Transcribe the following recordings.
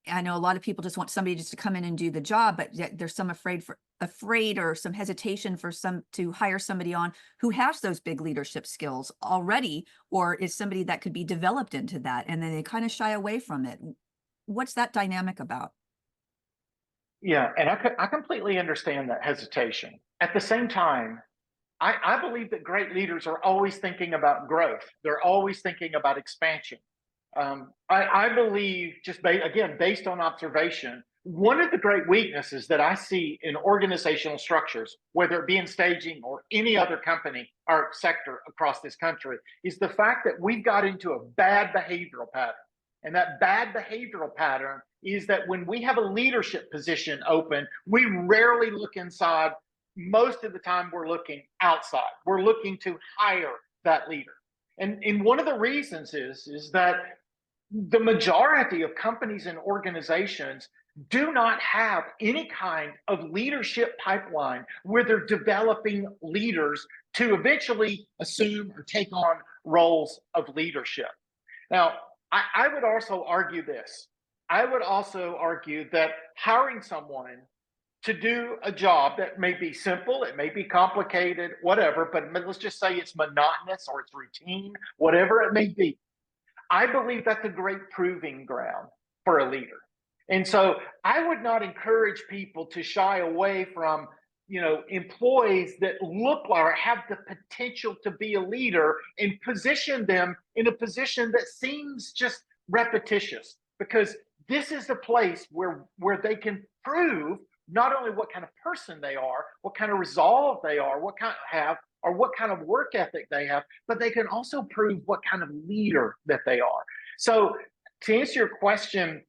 I know a lot of people just want somebody just to come in and do the job, but yet there's some afraid or some hesitation for some to hire somebody on who has those big leadership skills already, or is somebody that could be developed into that, and then they kind of shy away from it. What's that dynamic about? Yeah, and I completely understand that hesitation. At the same time, I believe that great leaders are always thinking about growth. They're always thinking about expansion. I believe, again, based on observation, one of the great weaknesses that I see in organizational structures, whether it be in staging or any other company or sector across this country, is the fact that we've got into a bad behavioral pattern. And that bad behavioral pattern is that when we have a leadership position open, we rarely look inside. Most of the time, we're looking outside. We're looking to hire that leader. And one of the reasons is that the majority of companies and organizations do not have any kind of leadership pipeline where they're developing leaders to eventually assume or take on roles of leadership. Now, I would also argue this. I would also argue that hiring someone to do a job that may be simple, it may be complicated, whatever, but let's just say it's monotonous or it's routine, whatever it may be. I believe that's a great proving ground for a leader. And so I would not encourage people to shy away from, employees that look like or have the potential to be a leader and position them in a position that seems just repetitious, because this is the place where they can prove not only what kind of person they are, what kind of resolve they are, what kind of work ethic they have, but they can also prove what kind of leader that they are. So, to answer your question,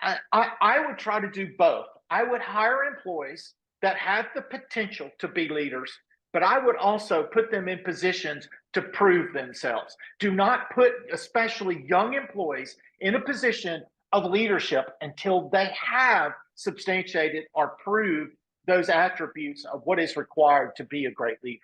I would try to do both. I would hire employees that have the potential to be leaders, but I would also put them in positions to prove themselves. Do not put, especially young employees, in a position of leadership until they have substantiated or proved those attributes of what is required to be a great leader.